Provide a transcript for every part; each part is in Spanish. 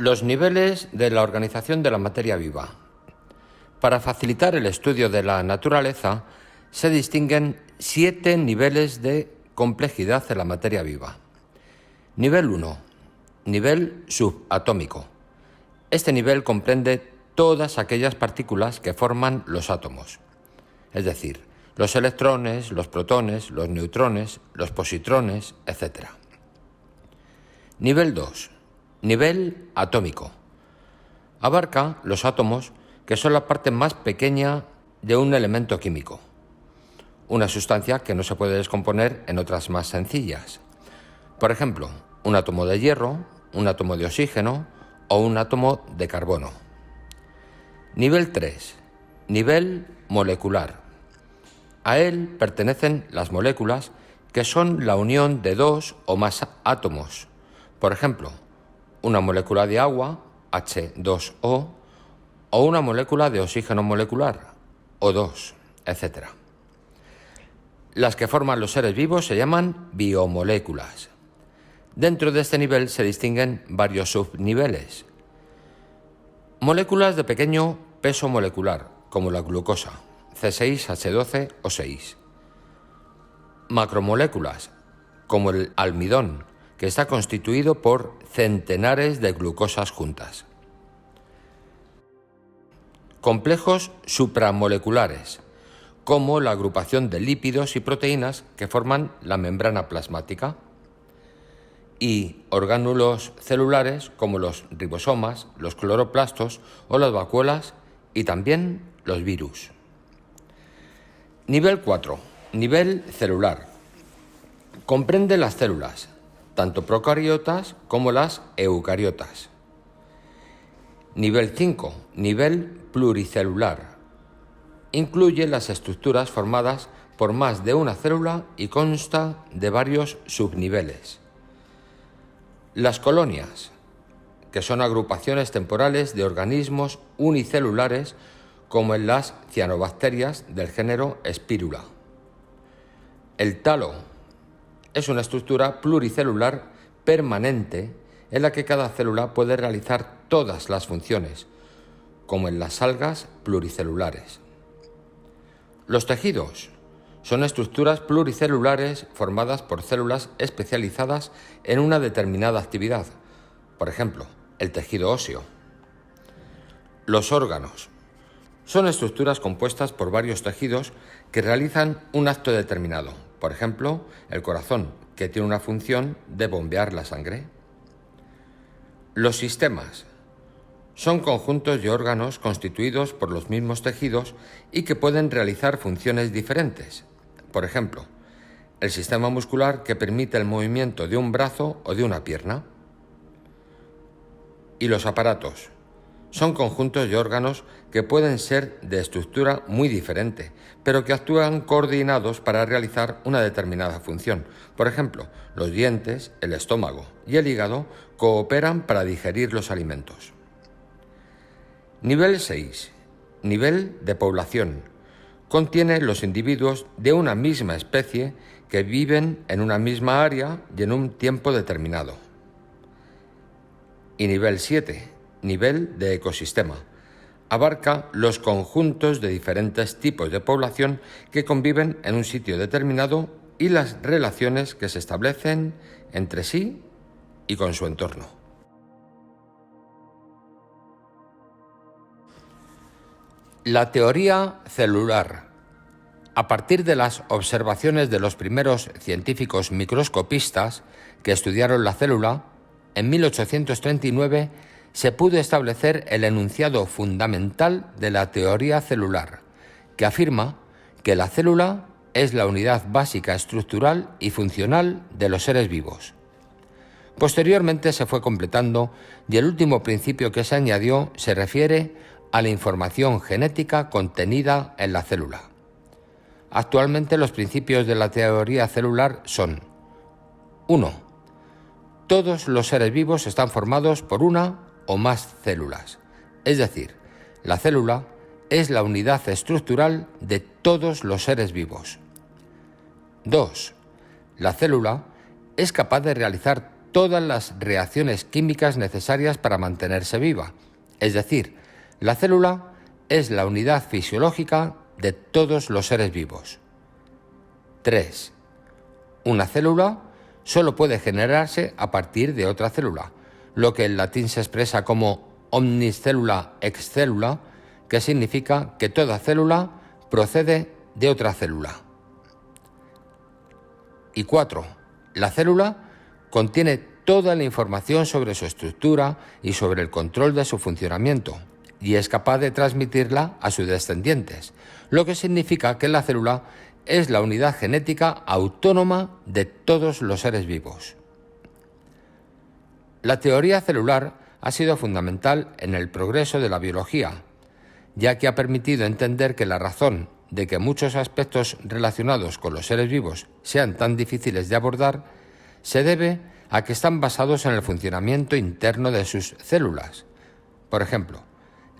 Los niveles de la organización de la materia viva. Para facilitar el estudio de la naturaleza, se distinguen 7 niveles de complejidad en la materia viva. Nivel 1. Nivel subatómico. Este nivel comprende todas aquellas partículas que forman los átomos, es decir, los electrones, los protones, los neutrones, los positrones, etc. Nivel 2. Nivel atómico. Abarca los átomos, que son la parte más pequeña de un elemento químico, una sustancia que no se puede descomponer en otras más sencillas. Por ejemplo, un átomo de hierro, un átomo de oxígeno o un átomo de carbono. Nivel 3. Nivel molecular. A él pertenecen las moléculas, que son la unión de 2 o más átomos. Por ejemplo, una molécula de agua, H2O, o una molécula de oxígeno molecular, O2, etc. Las que forman los seres vivos se llaman biomoléculas. Dentro de este nivel se distinguen varios subniveles. Moléculas de pequeño peso molecular, como la glucosa, C6H12O6. Macromoléculas, como el almidón, que está constituido por centenares de glucosas juntas. Complejos supramoleculares, como la agrupación de lípidos y proteínas que forman la membrana plasmática. Y orgánulos celulares, como los ribosomas, los cloroplastos o las vacuolas, y también los virus. Nivel 4. Nivel celular. Comprende las células, tanto procariotas como las eucariotas. Nivel 5. Nivel pluricelular. Incluye las estructuras formadas por más de una célula y consta de varios subniveles. Las colonias, que son agrupaciones temporales de organismos unicelulares, como en las cianobacterias del género Spirula. El talo es una estructura pluricelular permanente en la que cada célula puede realizar todas las funciones, como en las algas pluricelulares. Los tejidos son estructuras pluricelulares formadas por células especializadas en una determinada actividad, por ejemplo, el tejido óseo. Los órganos son estructuras compuestas por varios tejidos que realizan un acto determinado, por ejemplo, el corazón, que tiene una función de bombear la sangre. Los sistemas son conjuntos de órganos constituidos por los mismos tejidos y que pueden realizar funciones diferentes. Por ejemplo, el sistema muscular, que permite el movimiento de un brazo o de una pierna. Y los aparatos son conjuntos de órganos que pueden ser de estructura muy diferente, pero que actúan coordinados para realizar una determinada función. Por ejemplo, los dientes, el estómago y el hígado cooperan para digerir los alimentos. Nivel 6. Nivel de población. Contiene los individuos de una misma especie que viven en una misma área y en un tiempo determinado. Y nivel 7. Nivel de ecosistema. Abarca los conjuntos de diferentes tipos de población que conviven en un sitio determinado y las relaciones que se establecen entre sí y con su entorno. La teoría celular. A partir de las observaciones de los primeros científicos microscopistas que estudiaron la célula, en 1839 se pudo establecer el enunciado fundamental de la teoría celular, que afirma que la célula es la unidad básica estructural y funcional de los seres vivos. Posteriormente se fue completando y el último principio que se añadió se refiere a la información genética contenida en la célula. Actualmente los principios de la teoría celular son: 1. Todos los seres vivos están formados por una o más células, es decir, la célula es la unidad estructural de todos los seres vivos. 2. La célula es capaz de realizar todas las reacciones químicas necesarias para mantenerse viva. Es decir, la célula es la unidad fisiológica de todos los seres vivos. 3. Una célula solo puede generarse a partir de otra célula, lo que en latín se expresa como omnis cellula ex cellula, que significa que toda célula procede de otra célula. Y 4. La célula contiene toda la información sobre su estructura y sobre el control de su funcionamiento, y es capaz de transmitirla a sus descendientes, lo que significa que la célula es la unidad genética autónoma de todos los seres vivos. La teoría celular ha sido fundamental en el progreso de la biología, ya que ha permitido entender que la razón de que muchos aspectos relacionados con los seres vivos sean tan difíciles de abordar se debe a que están basados en el funcionamiento interno de sus células. Por ejemplo,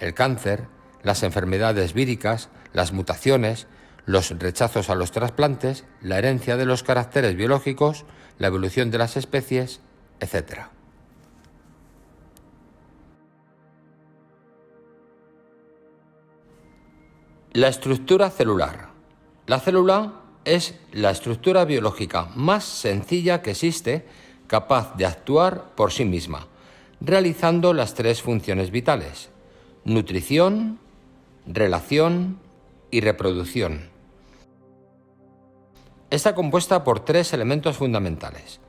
el cáncer, las enfermedades víricas, las mutaciones, los rechazos a los trasplantes, la herencia de los caracteres biológicos, la evolución de las especies, etc. La estructura celular. La célula es la estructura biológica más sencilla que existe, capaz de actuar por sí misma, realizando las tres funciones vitales: nutrición, relación y reproducción. Está compuesta por tres elementos fundamentales: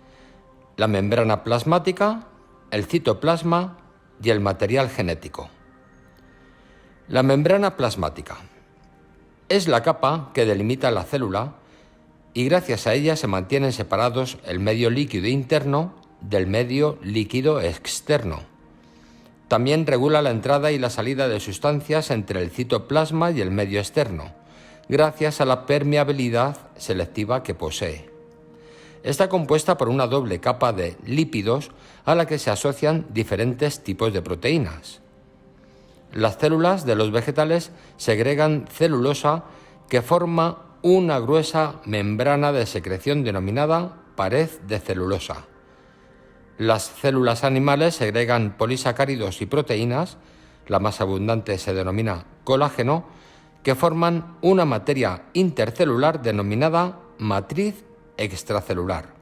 la membrana plasmática, el citoplasma y el material genético. La membrana plasmática es la capa que delimita la célula y gracias a ella se mantienen separados el medio líquido interno del medio líquido externo. También regula la entrada y la salida de sustancias entre el citoplasma y el medio externo, gracias a la permeabilidad selectiva que posee. Está compuesta por una doble capa de lípidos a la que se asocian diferentes tipos de proteínas. Las células de los vegetales segregan celulosa que forma una gruesa membrana de secreción denominada pared de celulosa. Las células animales segregan polisacáridos y proteínas, la más abundante se denomina colágeno, que forman una materia intercelular denominada matriz extracelular.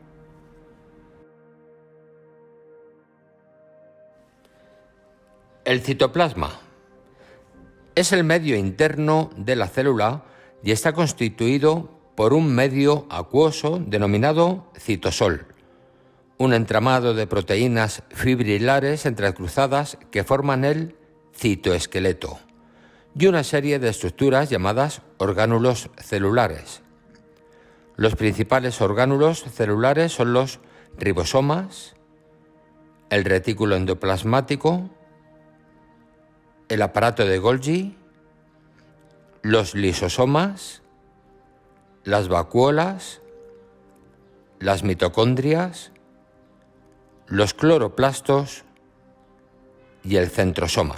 El citoplasma es el medio interno de la célula y está constituido por un medio acuoso denominado citosol, un entramado de proteínas fibrilares entrecruzadas que forman el citoesqueleto, y una serie de estructuras llamadas orgánulos celulares. Los principales orgánulos celulares son los ribosomas, el retículo endoplasmático, el aparato de Golgi, los lisosomas, las vacuolas, las mitocondrias, los cloroplastos y el centrosoma.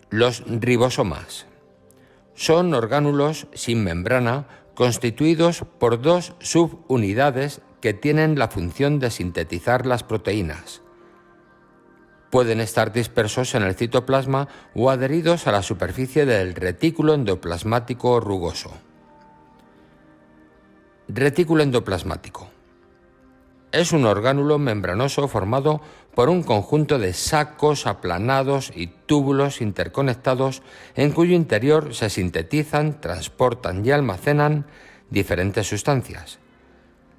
Los ribosomas son orgánulos sin membrana constituidos por dos subunidades que tienen la función de sintetizar las proteínas. Pueden estar dispersos en el citoplasma o adheridos a la superficie del retículo endoplasmático rugoso. Retículo endoplasmático. Es un orgánulo membranoso formado por un conjunto de sacos aplanados y túbulos interconectados en cuyo interior se sintetizan, transportan y almacenan diferentes sustancias.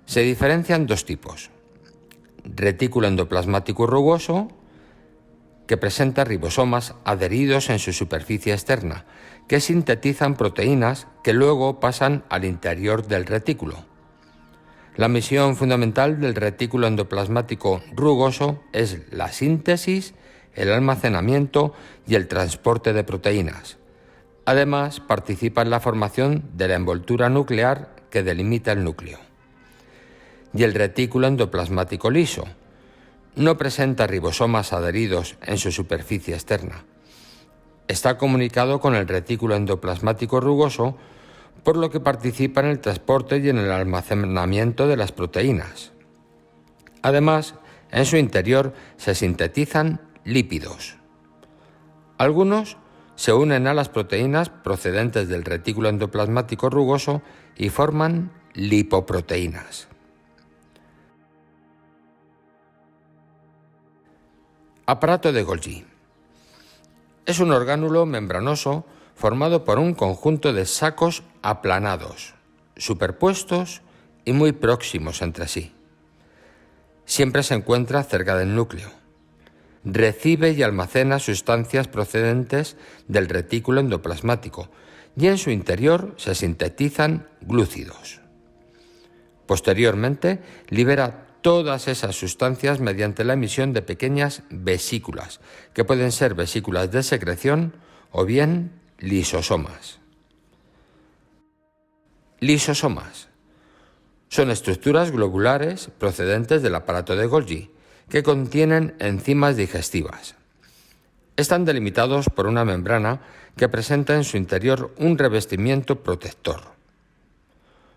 Se diferencian dos tipos: retículo endoplasmático rugoso, que presenta ribosomas adheridos en su superficie externa, que sintetizan proteínas que luego pasan al interior del retículo. La misión fundamental del retículo endoplasmático rugoso es la síntesis, el almacenamiento y el transporte de proteínas. Además, participa en la formación de la envoltura nuclear que delimita el núcleo. Y el retículo endoplasmático liso no presenta ribosomas adheridos en su superficie externa. Está comunicado con el retículo endoplasmático rugoso, por lo que participa en el transporte y en el almacenamiento de las proteínas. Además, en su interior se sintetizan lípidos. Algunos se unen a las proteínas procedentes del retículo endoplasmático rugoso y forman lipoproteínas. Aparato de Golgi. Es un orgánulo membranoso formado por un conjunto de sacos aplanados, superpuestos y muy próximos entre sí. Siempre se encuentra cerca del núcleo. Recibe y almacena sustancias procedentes del retículo endoplasmático y en su interior se sintetizan glúcidos. Posteriormente, libera todas esas sustancias mediante la emisión de pequeñas vesículas, que pueden ser vesículas de secreción o bien lisosomas. Lisosomas son estructuras globulares procedentes del aparato de Golgi, que contienen enzimas digestivas. Están delimitados por una membrana que presenta en su interior un revestimiento protector.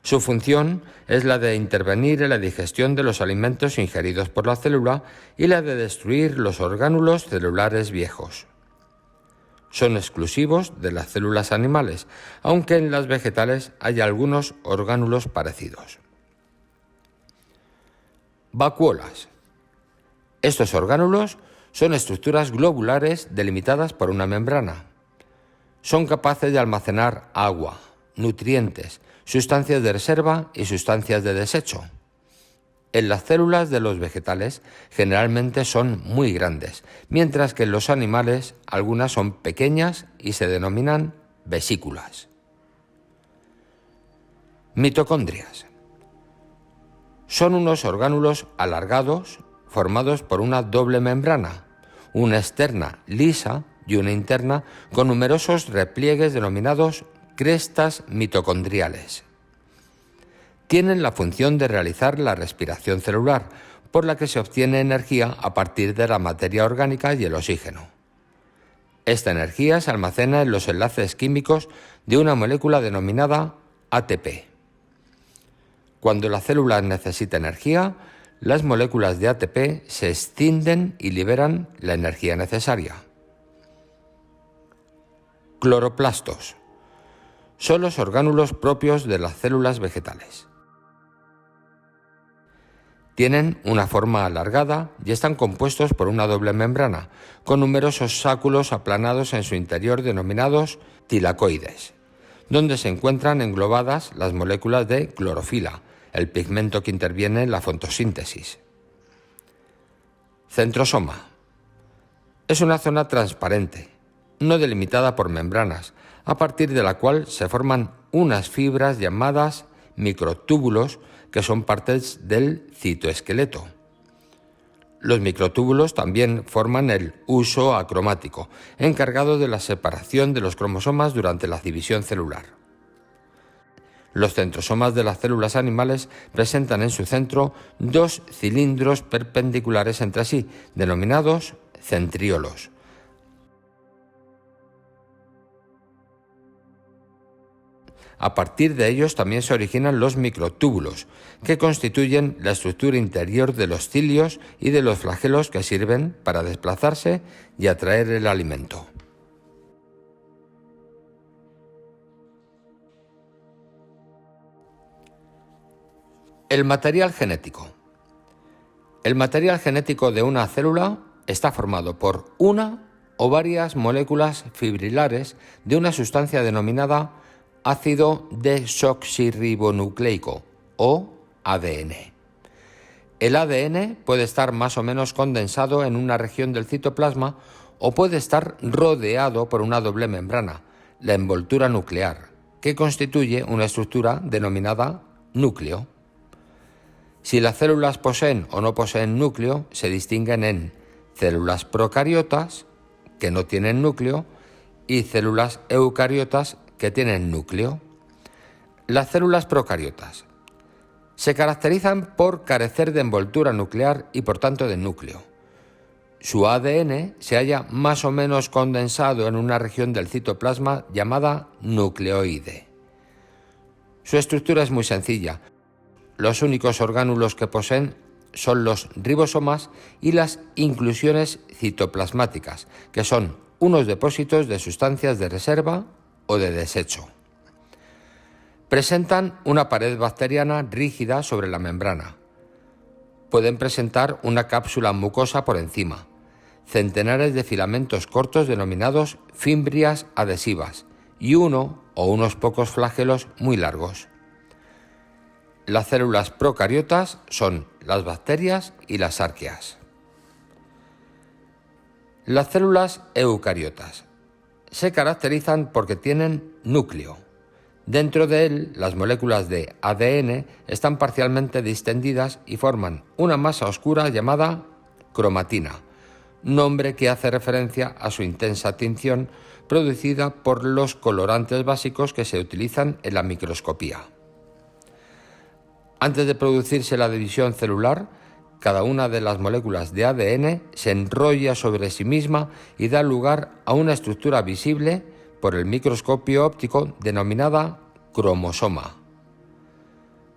Su función es la de intervenir en la digestión de los alimentos ingeridos por la célula y la de destruir los orgánulos celulares viejos. Son exclusivos de las células animales, aunque en las vegetales hay algunos orgánulos parecidos. Vacuolas. Estos orgánulos son estructuras globulares delimitadas por una membrana. Son capaces de almacenar agua, nutrientes, sustancias de reserva y sustancias de desecho. En las células de los vegetales generalmente son muy grandes, mientras que en los animales algunas son pequeñas y se denominan vesículas. Mitocondrias. Son unos orgánulos alargados formados por una doble membrana, una externa lisa y una interna con numerosos repliegues denominados crestas mitocondriales. Tienen la función de realizar la respiración celular, por la que se obtiene energía a partir de la materia orgánica y el oxígeno. Esta energía se almacena en los enlaces químicos de una molécula denominada ATP. Cuando la célula necesita energía, las moléculas de ATP se escinden y liberan la energía necesaria. Cloroplastos. Son los orgánulos propios de las células vegetales. Tienen una forma alargada y están compuestos por una doble membrana, con numerosos sáculos aplanados en su interior denominados tilacoides, donde se encuentran englobadas las moléculas de clorofila, el pigmento que interviene en la fotosíntesis. Centrosoma. Es una zona transparente, no delimitada por membranas, a partir de la cual se forman unas fibras llamadas microtúbulos que son partes del citoesqueleto. Los microtúbulos también forman el huso acromático, encargado de la separación de los cromosomas durante la división celular. Los centrosomas de las células animales presentan en su centro dos cilindros perpendiculares entre sí, denominados centriolos. A partir de ellos también se originan los microtúbulos, que constituyen la estructura interior de los cilios y de los flagelos que sirven para desplazarse y atraer el alimento. El material genético. El material genético de una célula está formado por una o varias moléculas fibrilares de una sustancia denominada ácido desoxirribonucleico o ADN. El ADN puede estar más o menos condensado en una región del citoplasma o puede estar rodeado por una doble membrana, la envoltura nuclear, que constituye una estructura denominada núcleo. Si las células poseen o no poseen núcleo, se distinguen en células procariotas, que no tienen núcleo, y células eucariotas, que tienen núcleo. Las células procariotas se caracterizan por carecer de envoltura nuclear y por tanto de núcleo. Su ADN se halla más o menos condensado en una región del citoplasma llamada nucleoide. Su estructura es muy sencilla. Los únicos orgánulos que poseen son los ribosomas y las inclusiones citoplasmáticas, que son unos depósitos de sustancias de reserva o de desecho. Presentan una pared bacteriana rígida sobre la membrana. Pueden presentar una cápsula mucosa por encima, centenares de filamentos cortos denominados fimbrias adhesivas y uno o unos pocos flagelos muy largos. Las células procariotas son las bacterias y las arqueas. Las células eucariotas se caracterizan porque tienen núcleo. Dentro de él, las moléculas de ADN están parcialmente distendidas y forman una masa oscura llamada cromatina, nombre que hace referencia a su intensa tinción producida por los colorantes básicos que se utilizan en la microscopía. Antes de producirse la división celular, cada una de las moléculas de ADN se enrolla sobre sí misma y da lugar a una estructura visible por el microscopio óptico denominada cromosoma.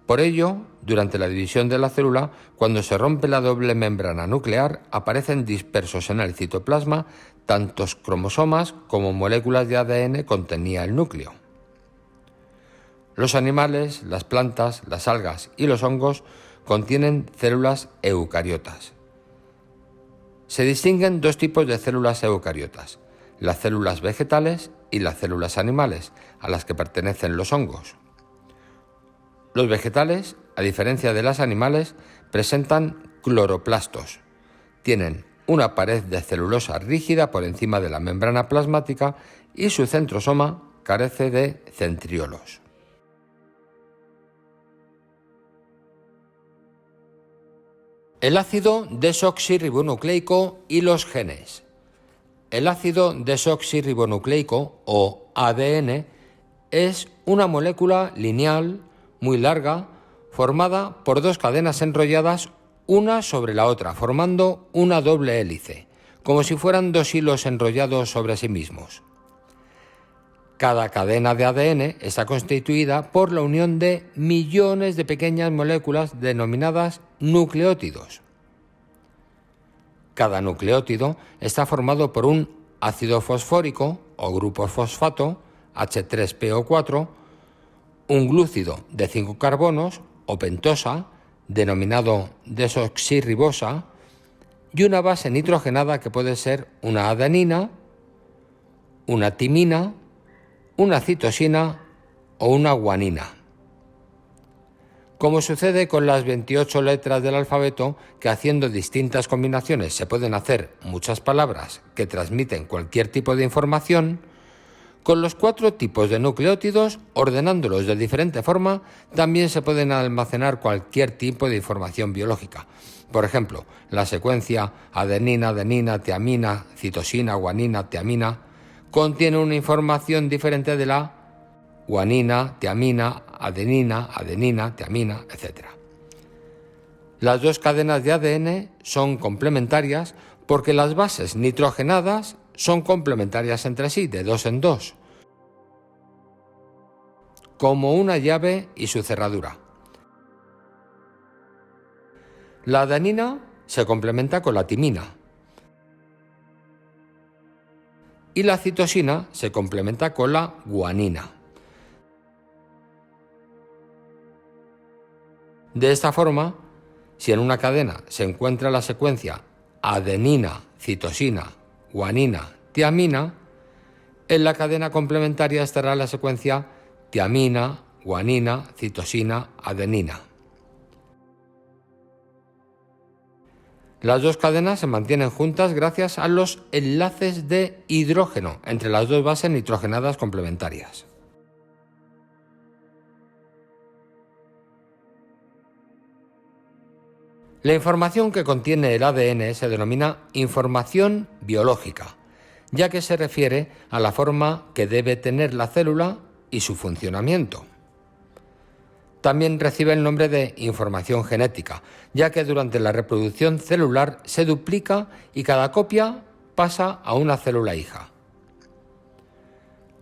Por ello, durante la división de la célula, cuando se rompe la doble membrana nuclear, aparecen dispersos en el citoplasma tantos cromosomas como moléculas de ADN contenía el núcleo. Los animales, las plantas, las algas y los hongos contienen células eucariotas. Se distinguen dos tipos de células eucariotas: las células vegetales y las células animales, a las que pertenecen los hongos. Los vegetales, a diferencia de las animales, presentan cloroplastos. Tienen una pared de celulosa rígida por encima de la membrana plasmática y su centrosoma carece de centriolos. El ácido desoxirribonucleico y los genes. El ácido desoxirribonucleico, o ADN, es una molécula lineal muy larga formada por dos cadenas enrolladas una sobre la otra, formando una doble hélice, como si fueran dos hilos enrollados sobre sí mismos. Cada cadena de ADN está constituida por la unión de millones de pequeñas moléculas denominadas nucleótidos. Cada nucleótido está formado por un ácido fosfórico o grupo fosfato, H3PO4, un glúcido de 5 carbonos o pentosa, denominado desoxirribosa, y una base nitrogenada que puede ser una adenina, una timina, una citosina o una guanina. Como sucede con las 28 letras del alfabeto, que haciendo distintas combinaciones se pueden hacer muchas palabras que transmiten cualquier tipo de información, con los 4 tipos de nucleótidos, ordenándolos de diferente forma, también se pueden almacenar cualquier tipo de información biológica. Por ejemplo, la secuencia adenina, adenina, tiamina, citosina, guanina, tiamina, contiene una información diferente de la guanina, tiamina, adenina, tiamina, etc. Las dos cadenas de ADN son complementarias porque las bases nitrogenadas son complementarias entre sí, de 2 en 2, como una llave y su cerradura. La adenina se complementa con la timina y la citosina se complementa con la guanina. De esta forma, si en una cadena se encuentra la secuencia adenina, citosina, guanina, tiamina, en la cadena complementaria estará la secuencia tiamina, guanina, citosina, adenina. Las dos cadenas se mantienen juntas gracias a los enlaces de hidrógeno entre las dos bases nitrogenadas complementarias. La información que contiene el ADN se denomina información biológica, ya que se refiere a la forma que debe tener la célula y su funcionamiento. También recibe el nombre de información genética, ya que durante la reproducción celular se duplica y cada copia pasa a una célula hija.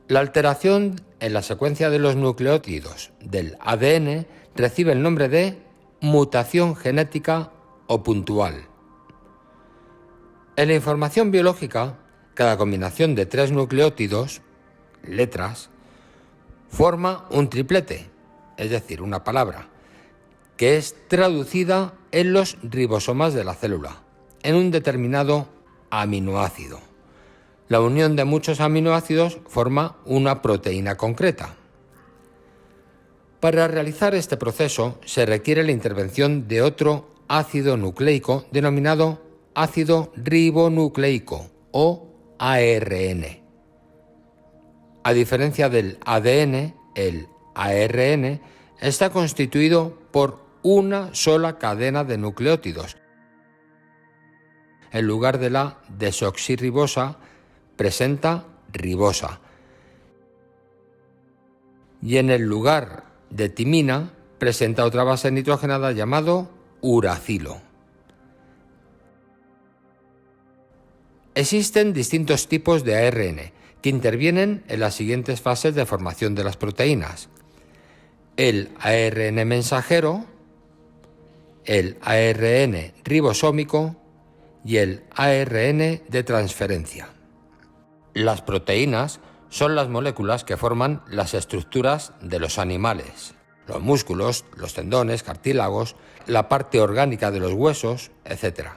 La alteración en la secuencia de los nucleótidos del ADN recibe el nombre de mutación genética o puntual. En la información biológica, cada combinación de 3 nucleótidos, letras, forma un triplete, es decir, una palabra, que es traducida en los ribosomas de la célula, en un determinado aminoácido. La unión de muchos aminoácidos forma una proteína concreta. Para realizar este proceso se requiere la intervención de otro ácido nucleico denominado ácido ribonucleico o ARN. A diferencia del ADN, el ARN está constituido por una sola cadena de nucleótidos. En lugar de la desoxirribosa, presenta ribosa. Y en el lugar de timina, presenta otra base nitrogenada llamado uracilo. Existen distintos tipos de ARN que intervienen en las siguientes fases de formación de las proteínas: el ARN mensajero, el ARN ribosómico y el ARN de transferencia. Las proteínas son las moléculas que forman las estructuras de los animales, los músculos, los tendones, cartílagos, la parte orgánica de los huesos, etc.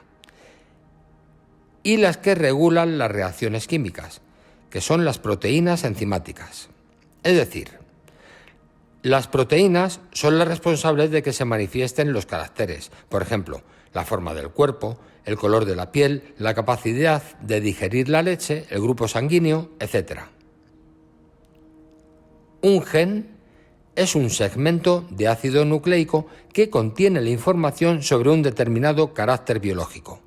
Y las que regulan las reacciones químicas, que son las proteínas enzimáticas. Es decir, las proteínas son las responsables de que se manifiesten los caracteres, por ejemplo, la forma del cuerpo, el color de la piel, la capacidad de digerir la leche, el grupo sanguíneo, etc. Un gen es un segmento de ácido nucleico que contiene la información sobre un determinado carácter biológico.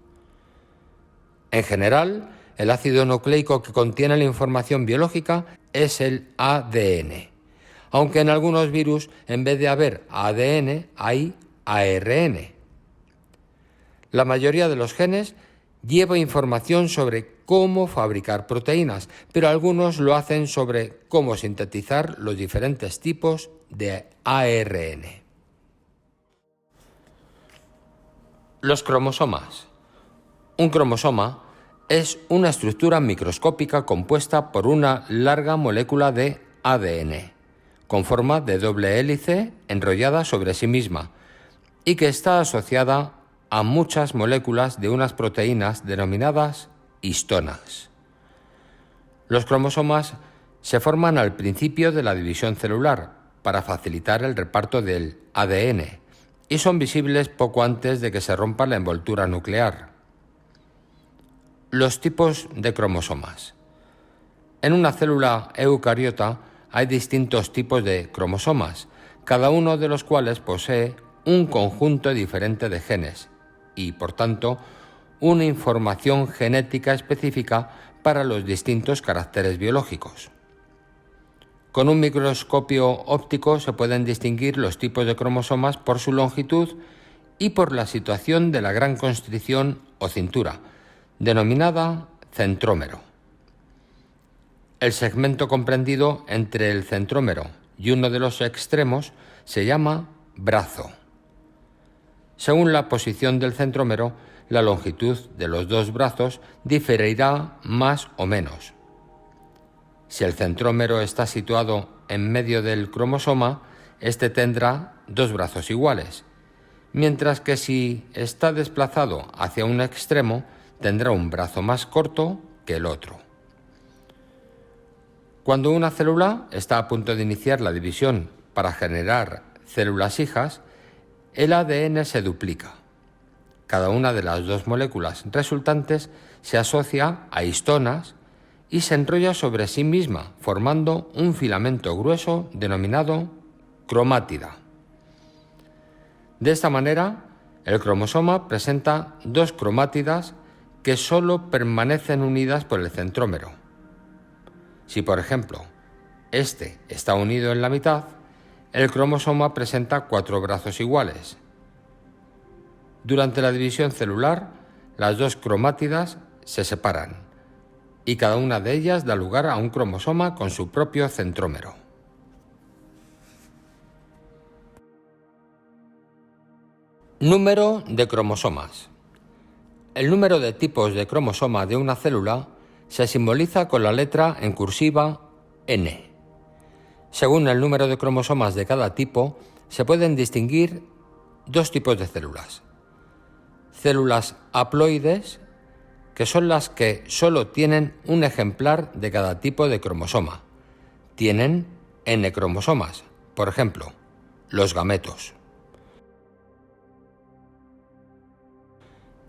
En general, el ácido nucleico que contiene la información biológica es el ADN, aunque en algunos virus, en vez de haber ADN, hay ARN. La mayoría de los genes lleva información sobre cómo fabricar proteínas, pero algunos lo hacen sobre cómo sintetizar los diferentes tipos de ARN. Los cromosomas. Un cromosoma es una estructura microscópica compuesta por una larga molécula de ADN, con forma de doble hélice enrollada sobre sí misma, y que está asociada a muchas moléculas de unas proteínas denominadas histonas. Los cromosomas se forman al principio de la división celular para facilitar el reparto del ADN y son visibles poco antes de que se rompa la envoltura nuclear. Los tipos de cromosomas. En una célula eucariota hay distintos tipos de cromosomas, cada uno de los cuales posee un conjunto diferente de genes y, por tanto, una información genética específica para los distintos caracteres biológicos. Con un microscopio óptico se pueden distinguir los tipos de cromosomas por su longitud y por la situación de la gran constricción o cintura, denominada centrómero. El segmento comprendido entre el centrómero y uno de los extremos se llama brazo. Según la posición del centrómero, la longitud de los dos brazos diferirá más o menos. Si el centrómero está situado en medio del cromosoma, este tendrá dos brazos iguales, mientras que si está desplazado hacia un extremo, tendrá un brazo más corto que el otro. Cuando una célula está a punto de iniciar la división para generar células hijas, el ADN se duplica. Cada una de las dos moléculas resultantes se asocia a histonas y se enrolla sobre sí misma, formando un filamento grueso denominado cromátida. De esta manera, el cromosoma presenta dos cromátidas que solo permanecen unidas por el centrómero. Si, por ejemplo, este está unido en la mitad, el cromosoma presenta 4 brazos iguales. Durante la división celular, las dos cromátidas se separan y cada una de ellas da lugar a un cromosoma con su propio centrómero. Número de cromosomas. El número de tipos de cromosoma de una célula se simboliza con la letra en cursiva N. Según el número de cromosomas de cada tipo, se pueden distinguir dos tipos de células. Células haploides, que son las que solo tienen un ejemplar de cada tipo de cromosoma. Tienen N cromosomas, por ejemplo, los gametos.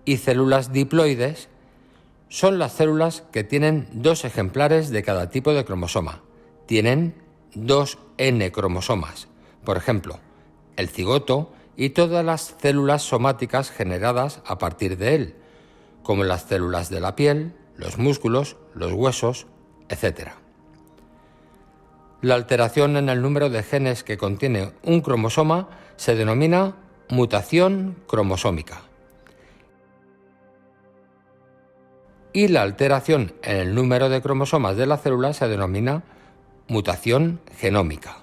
Y células diploides son las células que tienen dos ejemplares de cada tipo de cromosoma. Tienen 2 N cromosomas, por ejemplo, el cigoto y todas las células somáticas generadas a partir de él, como las células de la piel, los músculos, los huesos, etc. La alteración en el número de genes que contiene un cromosoma se denomina mutación cromosómica. Y la alteración en el número de cromosomas de la célula se denomina mutación genómica.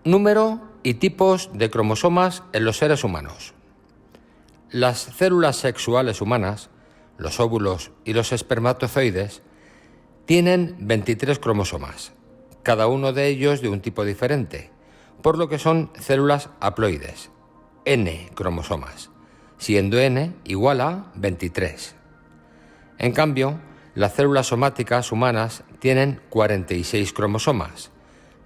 Número y tipos de cromosomas en los seres humanos. Las células sexuales humanas, los óvulos y los espermatozoides, tienen 23 cromosomas, cada uno de ellos de un tipo diferente, por lo que son células haploides, N cromosomas, siendo N igual a 23. En cambio, las células somáticas humanas tienen 46 cromosomas,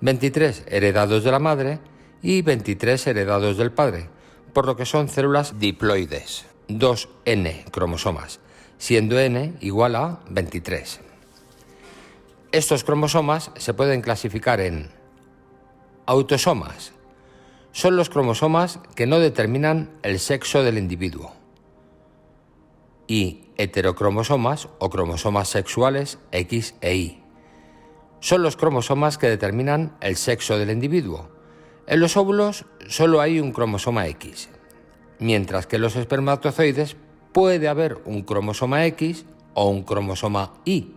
23 heredados de la madre y 23 heredados del padre, por lo que son células diploides, 2 N cromosomas, siendo N igual a 23. Estos cromosomas se pueden clasificar en autosomas. Son los cromosomas que no determinan el sexo del individuo. Y heterocromosomas o cromosomas sexuales X e Y. Son los cromosomas que determinan el sexo del individuo. En los óvulos solo hay un cromosoma X, mientras que en los espermatozoides puede haber un cromosoma X o un cromosoma Y.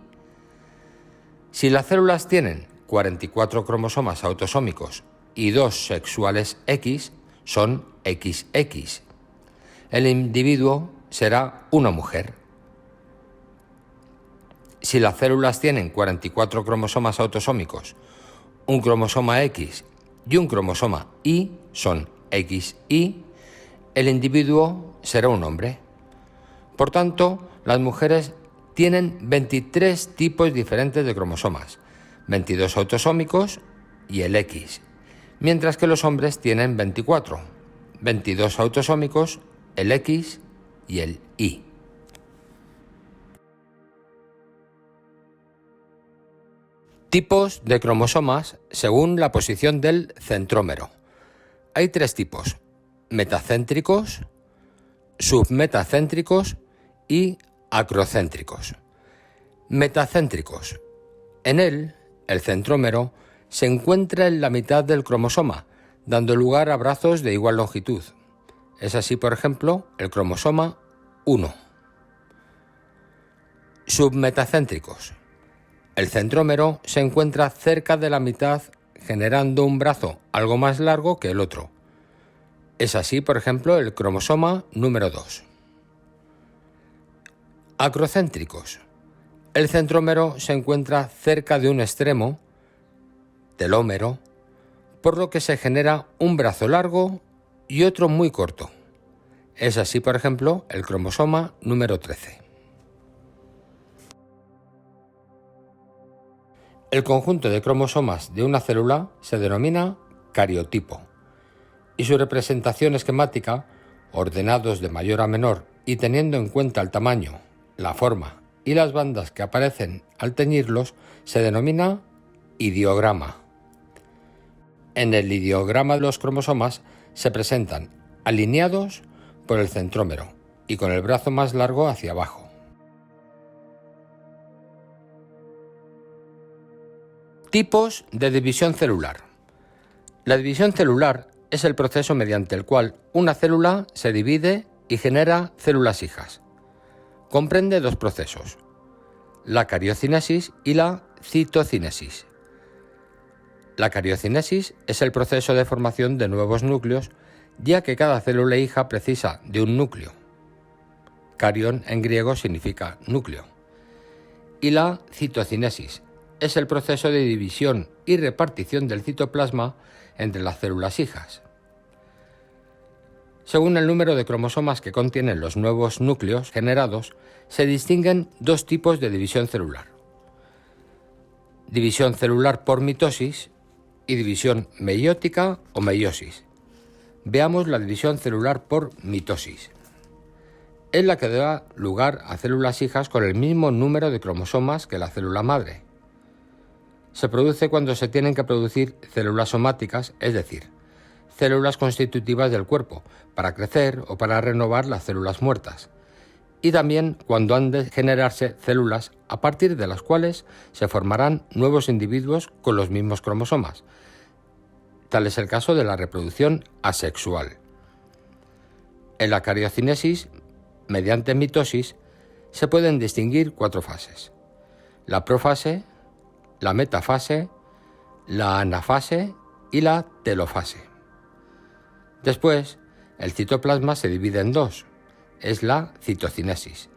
Si las células tienen 44 cromosomas autosómicos y 2 sexuales X, son XX. El individuo será una mujer. Si las células tienen 44 cromosomas autosómicos, un cromosoma X y un cromosoma Y, son XY, el individuo será un hombre. Por tanto, las mujeres tienen 23 tipos diferentes de cromosomas, 22 autosómicos y el X, mientras que los hombres tienen 24, 22 autosómicos, el X y el Y. Tipos de cromosomas según la posición del centrómero. Hay 3 tipos: metacéntricos, submetacéntricos y acrocéntricos. Metacéntricos. En él, el centrómero se encuentra en la mitad del cromosoma, dando lugar a brazos de igual longitud. Es así, por ejemplo, el cromosoma 1. Submetacéntricos. El centrómero se encuentra cerca de la mitad, generando un brazo algo más largo que el otro. Es así, por ejemplo, el cromosoma número 2. Acrocéntricos. El centrómero se encuentra cerca de un extremo, telómero, por lo que se genera un brazo largo y otro muy corto. Es así, por ejemplo, el cromosoma número 13. El conjunto de cromosomas de una célula se denomina cariotipo y su representación esquemática, ordenados de mayor a menor y teniendo en cuenta el tamaño, la forma y las bandas que aparecen al teñirlos, se denomina ideograma. En el ideograma de los cromosomas se presentan alineados por el centrómero y con el brazo más largo hacia abajo. Tipos de división celular. La división celular es el proceso mediante el cual una célula se divide y genera células hijas. Comprende 2 procesos: la cariocinesis y la citocinesis. La cariocinesis es el proceso de formación de nuevos núcleos, ya que cada célula hija precisa de un núcleo. Carión en griego significa núcleo. Y la citocinesis es el proceso de división y repartición del citoplasma entre las células hijas. Según el número de cromosomas que contienen los nuevos núcleos generados, se distinguen dos tipos de división celular. División celular por mitosis y división meiótica o meiosis. Veamos la división celular por mitosis. Es la que da lugar a células hijas con el mismo número de cromosomas que la célula madre. Se produce cuando se tienen que producir células somáticas, es decir, células constitutivas del cuerpo, para crecer o para renovar las células muertas, y también cuando han de generarse células a partir de las cuales se formarán nuevos individuos con los mismos cromosomas. Tal es el caso de la reproducción asexual. En la cariocinesis, mediante mitosis, se pueden distinguir 4 fases: la profase, la metafase, la anafase y la telofase. Después, el citoplasma se divide en 2, es la citocinesis,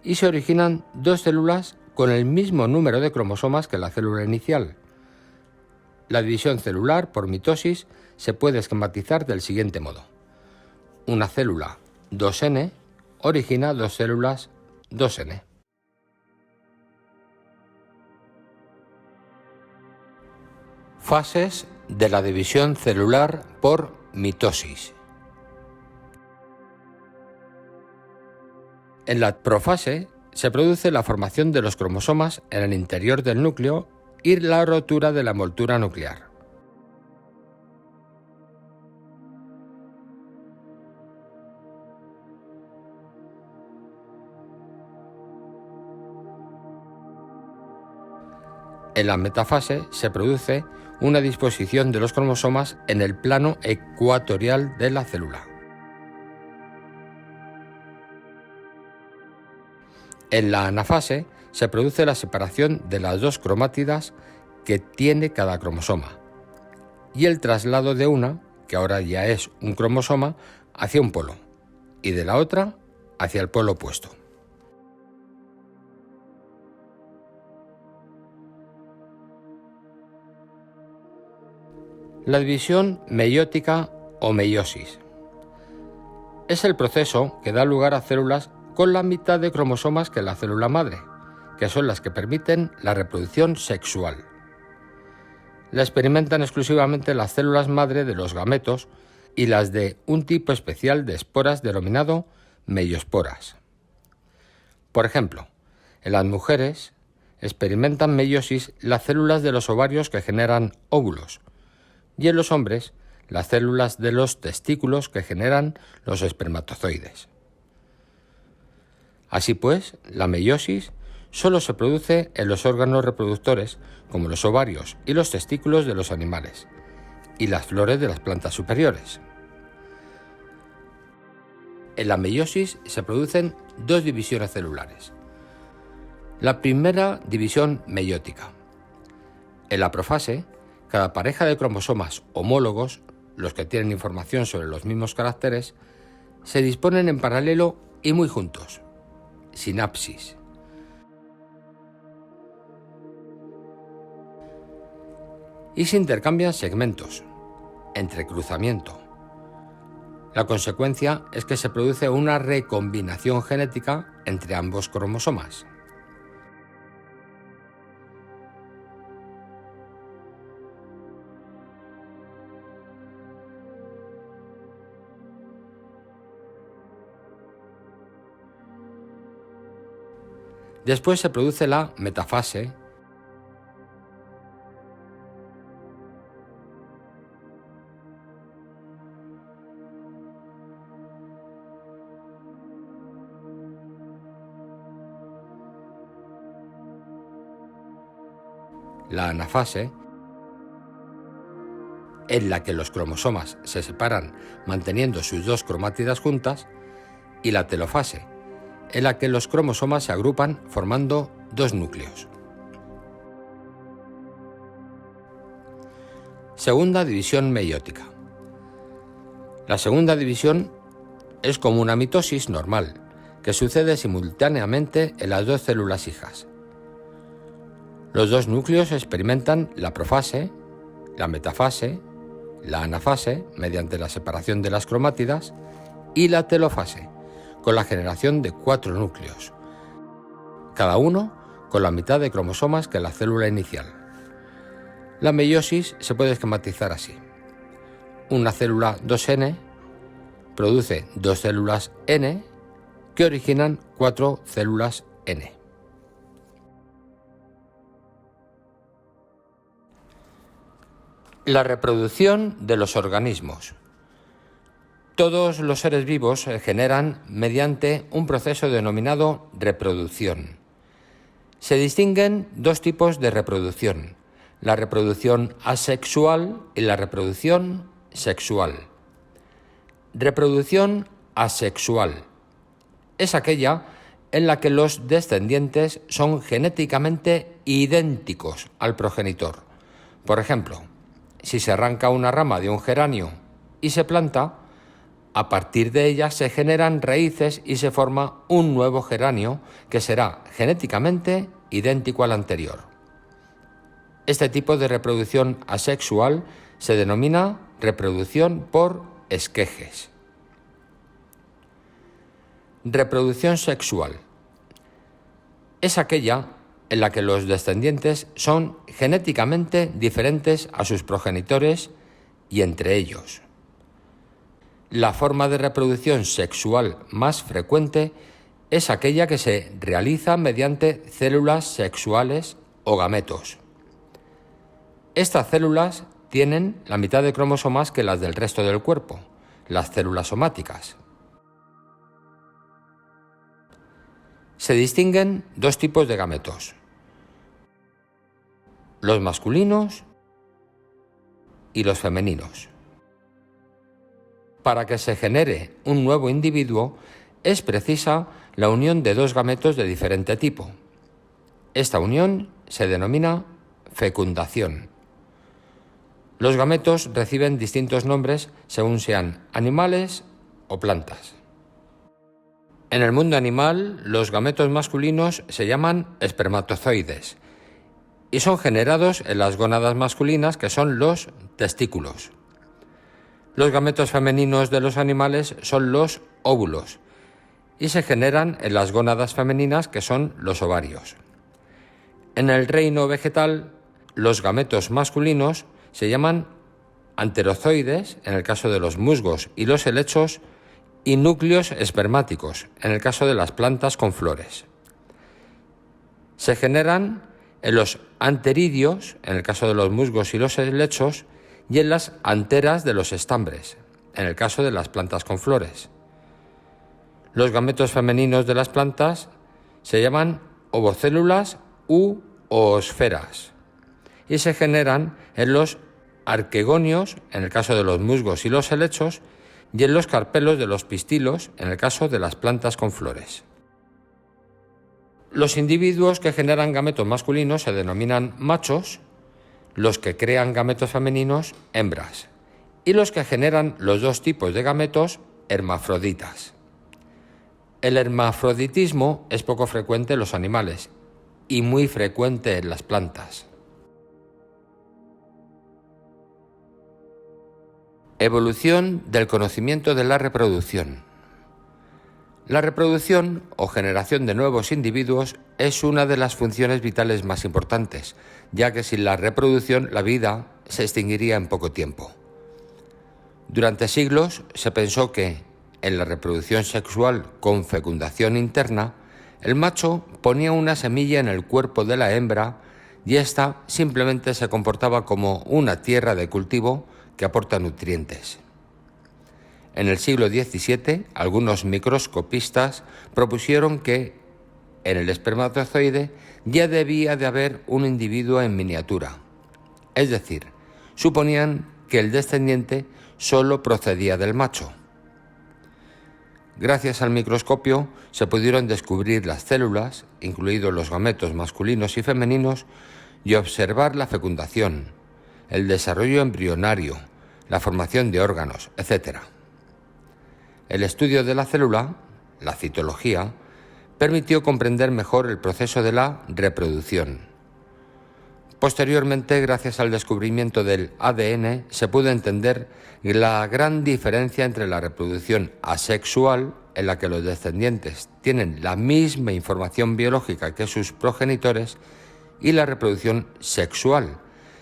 y se originan 2 células con el mismo número de cromosomas que la célula inicial. La división celular por mitosis se puede esquematizar del siguiente modo. Una célula 2N origina 2 células 2N. Fases de la división celular por mitosis. En la profase se produce la formación de los cromosomas en el interior del núcleo y la rotura de la envoltura nuclear. En la metafase se produce una disposición de los cromosomas en el plano ecuatorial de la célula. En la anafase se produce la separación de las 2 cromátidas que tiene cada cromosoma y el traslado de una, que ahora ya es un cromosoma, hacia un polo y de la otra hacia el polo opuesto. La división meiótica o meiosis es el proceso que da lugar a células con la mitad de cromosomas que la célula madre, que son las que permiten la reproducción sexual. La experimentan exclusivamente las células madre de los gametos y las de un tipo especial de esporas denominado meiosporas. Por ejemplo, en las mujeres experimentan meiosis las células de los ovarios que generan óvulos, y en los hombres las células de los testículos que generan los espermatozoides. Así pues, la meiosis solo se produce en los órganos reproductores, como los ovarios y los testículos de los animales, y las flores de las plantas superiores. En la meiosis se producen 2 divisiones celulares. La primera división meiótica. En la profase, cada pareja de cromosomas homólogos, los que tienen información sobre los mismos caracteres, se disponen en paralelo y muy juntos. Sinapsis. Y se intercambian segmentos, entrecruzamiento. La consecuencia es que se produce una recombinación genética entre ambos cromosomas. Después se produce la metafase, la anafase, en la que los cromosomas se separan manteniendo sus 2 cromátidas juntas, y la telofase, en la que los cromosomas se agrupan formando 2 núcleos. Segunda división meiótica. La segunda división es como una mitosis normal, que sucede simultáneamente en las dos células hijas. Los dos núcleos experimentan la profase, la metafase, la anafase, mediante la separación de las cromátidas, y la telofase, con la generación de 4 núcleos, cada uno con la mitad de cromosomas que la célula inicial. La meiosis se puede esquematizar así. Una célula 2N produce 2 células N que originan 4 células N. La reproducción de los organismos. Todos los seres vivos se generan mediante un proceso denominado reproducción. Se distinguen 2 tipos de reproducción: la reproducción asexual y la reproducción sexual. Reproducción asexual es aquella en la que los descendientes son genéticamente idénticos al progenitor. Por ejemplo, si se arranca una rama de un geranio y se planta, a partir de ella se generan raíces y se forma un nuevo geranio que será genéticamente idéntico al anterior. Este tipo de reproducción asexual se denomina reproducción por esquejes. Reproducción sexual es aquella en la que los descendientes son genéticamente diferentes a sus progenitores y entre ellos. La forma de reproducción sexual más frecuente es aquella que se realiza mediante células sexuales o gametos. Estas células tienen la mitad de cromosomas que las del resto del cuerpo, las células somáticas. Se distinguen 2 tipos de gametos: los masculinos y los femeninos. Para que se genere un nuevo individuo es precisa la unión de 2 gametos de diferente tipo. Esta unión se denomina fecundación. Los gametos reciben distintos nombres según sean animales o plantas. En el mundo animal, los gametos masculinos se llaman espermatozoides y son generados en las gónadas masculinas, que son los testículos. Los gametos femeninos de los animales son los óvulos y se generan en las gónadas femeninas, que son los ovarios. En el reino vegetal, los gametos masculinos se llaman anterozoides, en el caso de los musgos y los helechos, y núcleos espermáticos, en el caso de las plantas con flores. Se generan en los anteridios, en el caso de los musgos y los helechos, y en las anteras de los estambres, en el caso de las plantas con flores. Los gametos femeninos de las plantas se llaman ovocélulas u oosferas y se generan en los arquegonios, en el caso de los musgos y los helechos, y en los carpelos de los pistilos, en el caso de las plantas con flores. Los individuos que generan gametos masculinos se denominan machos, los que crean gametos femeninos, hembras, y los que generan los 2 tipos de gametos, hermafroditas. El hermafroditismo es poco frecuente en los animales y muy frecuente en las plantas. Evolución del conocimiento de la reproducción. La reproducción o generación de nuevos individuos es una de las funciones vitales más importantes, ya que sin la reproducción la vida se extinguiría en poco tiempo. Durante siglos se pensó que, en la reproducción sexual con fecundación interna, el macho ponía una semilla en el cuerpo de la hembra y ésta simplemente se comportaba como una tierra de cultivo que aporta nutrientes. En el siglo XVII, algunos microscopistas propusieron que en el espermatozoide ya debía de haber un individuo en miniatura. Es decir, suponían que el descendiente solo procedía del macho. Gracias al microscopio se pudieron descubrir las células, incluidos los gametos masculinos y femeninos, y observar la fecundación, el desarrollo embrionario, la formación de órganos, etc. El estudio de la célula, la citología, permitió comprender mejor el proceso de la reproducción. Posteriormente, gracias al descubrimiento del ADN, se pudo entender la gran diferencia entre la reproducción asexual, en la que los descendientes tienen la misma información biológica que sus progenitores, y la reproducción sexual,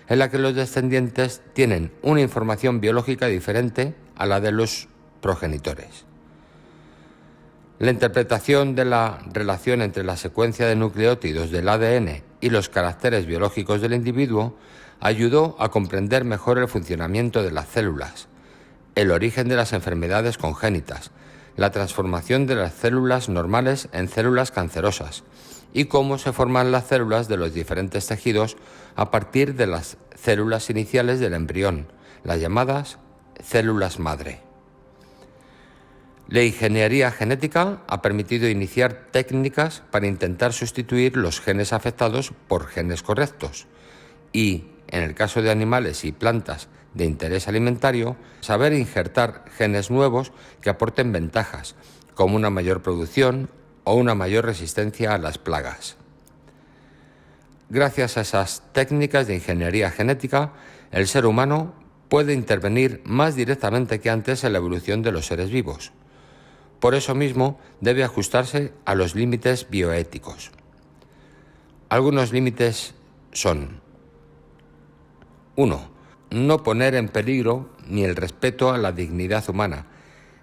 en la que los descendientes tienen una información biológica diferente a la de los progenitores. La interpretación de la relación entre la secuencia de nucleótidos del ADN y los caracteres biológicos del individuo ayudó a comprender mejor el funcionamiento de las células, el origen de las enfermedades congénitas, la transformación de las células normales en células cancerosas y cómo se forman las células de los diferentes tejidos a partir de las células iniciales del embrión, las llamadas células madre. La ingeniería genética ha permitido iniciar técnicas para intentar sustituir los genes afectados por genes correctos y, en el caso de animales y plantas de interés alimentario, saber injertar genes nuevos que aporten ventajas, como una mayor producción o una mayor resistencia a las plagas. Gracias a esas técnicas de ingeniería genética, el ser humano puede intervenir más directamente que antes en la evolución de los seres vivos. Por eso mismo debe ajustarse a los límites bioéticos. Algunos límites son: 1. No poner en peligro ni el respeto a la dignidad humana,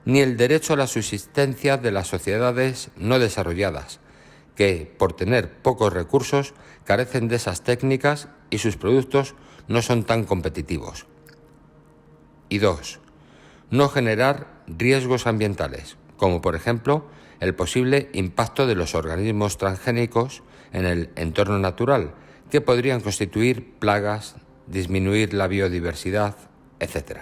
ni el derecho a la subsistencia de las sociedades no desarrolladas, que, por tener pocos recursos, carecen de esas técnicas y sus productos no son tan competitivos. Y 2. No generar riesgos ambientales, como por ejemplo el posible impacto de los organismos transgénicos en el entorno natural, que podrían constituir plagas, disminuir la biodiversidad, etc.